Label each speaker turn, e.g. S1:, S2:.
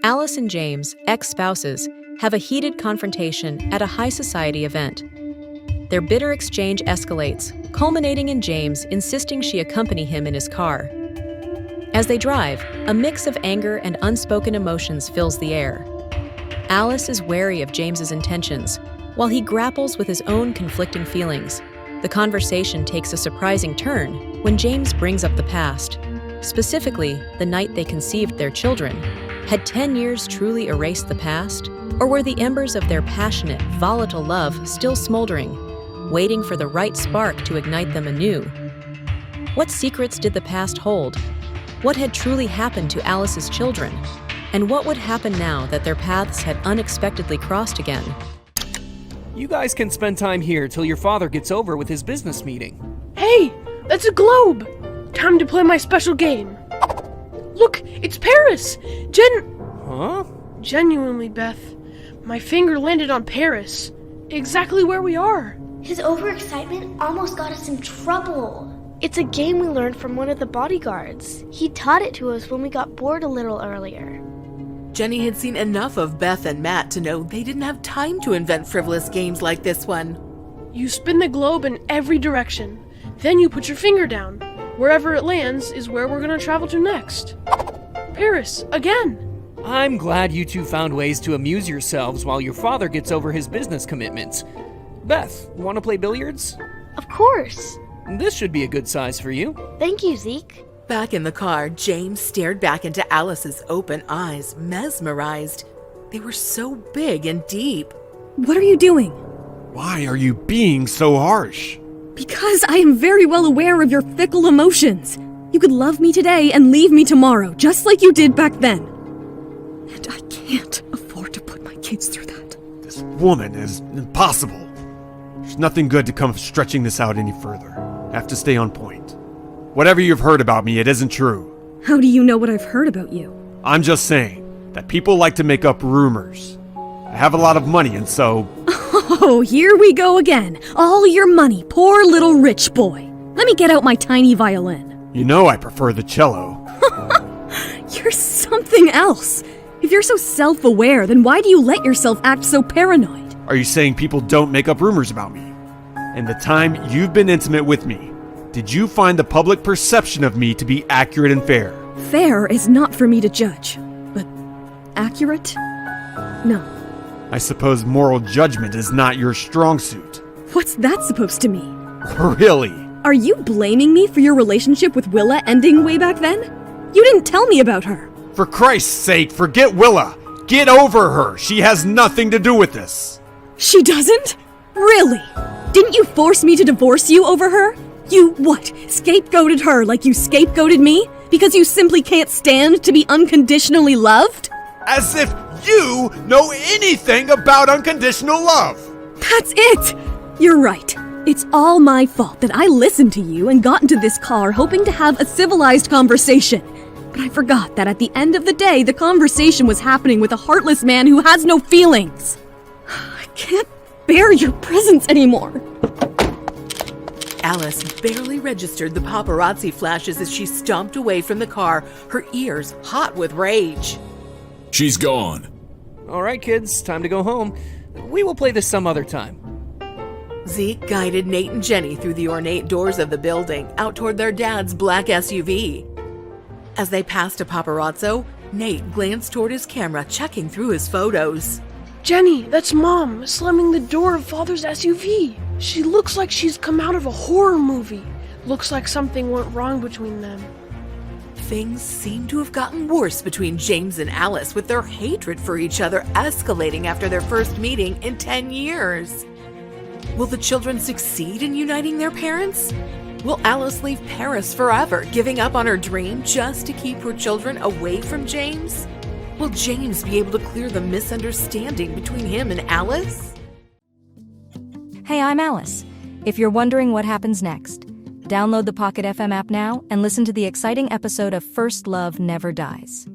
S1: Alice and James, ex-spouses, have a heated confrontation at a high society event. Their bitter exchange escalates, culminating in James insisting she accompany him in his car. As they drive, a mix of anger and unspoken emotions fills the air. Alice is wary of James's intentions, while he grapples with his own conflicting feelings. The conversation takes a surprising turn when James brings up the past, specifically the night they conceived their children. Had 10 years truly erased the past? Or were the embers of their passionate, volatile love still smoldering, waiting for the right spark to ignite them anew? What secrets did the past hold? What had truly happened to Alice's children? And what would happen now that their paths had unexpectedly crossed again?
S2: You guys can spend time here till your father gets over with his business meeting.
S3: Hey, that's a globe! Time to play my special game. Look, it's Paris!
S2: Huh?
S3: Genuinely, Beth. My finger landed on Paris. Exactly where we are.
S4: His overexcitement almost got us in trouble. It's a game we learned from one of the bodyguards. He taught it to us when we got bored a little earlier.
S5: Jenny had seen enough of Beth and Matt to know they didn't have time to invent frivolous games like this one.
S3: You spin the globe in every direction. Then you put your finger down. Wherever it lands is where we're gonna travel to next. Paris, again!
S2: I'm glad you two found ways to amuse yourselves while your father gets over his business commitments. Beth, want to play billiards?
S4: Of course.
S2: This should be a good size for you.
S4: Thank you, Zeke.
S5: Back in the car, James stared back into Alice's open eyes, mesmerized. They were so big and deep.
S6: What are you doing?
S7: Why are you being so harsh?
S6: Because I am very well aware of your fickle emotions. You could love me today and leave me tomorrow, just like you did back then. And I can't afford to put my kids through that.
S7: This woman is impossible. There's nothing good to come of stretching this out any further. I have to stay on point. Whatever you've heard about me, it isn't true.
S6: How do you know what I've heard about you?
S7: I'm just saying that people like to make up rumors. I have a lot of money, and so...
S6: Oh, here we go again. All your money, poor little rich boy. Let me get out my tiny violin.
S7: You know I prefer the cello.
S6: You're something else. If you're so self-aware, then why do you let yourself act so paranoid?
S7: Are you saying people don't make up rumors about me? In the time you've been intimate with me, did you find the public perception of me to be accurate and fair?
S6: Fair is not for me to judge, but accurate? No.
S7: I suppose moral judgment is not your strong suit.
S6: What's that supposed to mean?
S7: Really?
S6: Are you blaming me for your relationship with Willa ending way back then? You didn't tell me about her.
S7: For Christ's sake, forget Willa. Get over her. She has nothing to do with this.
S6: She doesn't? Really? Didn't you force me to divorce you over her? You, what, scapegoated her like you scapegoated me? Because you simply can't stand to be unconditionally loved?
S7: As if you know anything about unconditional love.
S6: That's it! You're right. It's all my fault that I listened to you and got into this car hoping to have a civilized conversation. But I forgot that at the end of the day, the conversation was happening with a heartless man who has no feelings. I can't bear your presence anymore.
S5: Alice barely registered the paparazzi flashes as she stomped away from the car, her ears hot with rage.
S8: She's gone.
S2: All right, kids, time to go home. We will play this some other time.
S5: Zeke guided Nate and Jenny through the ornate doors of the building, out toward their dad's black SUV. As they passed a paparazzo, Nate glanced toward his camera, checking through his photos.
S3: Jenny, that's Mom, slamming the door of Father's SUV. She looks like she's come out of a horror movie. Looks like something went wrong between them.
S5: Things seem to have gotten worse between James and Alice, with their hatred for each other escalating after their first meeting in 10 years. Will the children succeed in uniting their parents? Will Alice leave Paris forever, giving up on her dream just to keep her children away from James? Will James be able to clear the misunderstanding between him and Alice?
S9: Hey, I'm Alice. If you're wondering what happens next, download the Pocket FM app now and listen to the exciting episode of First Love Never Dies.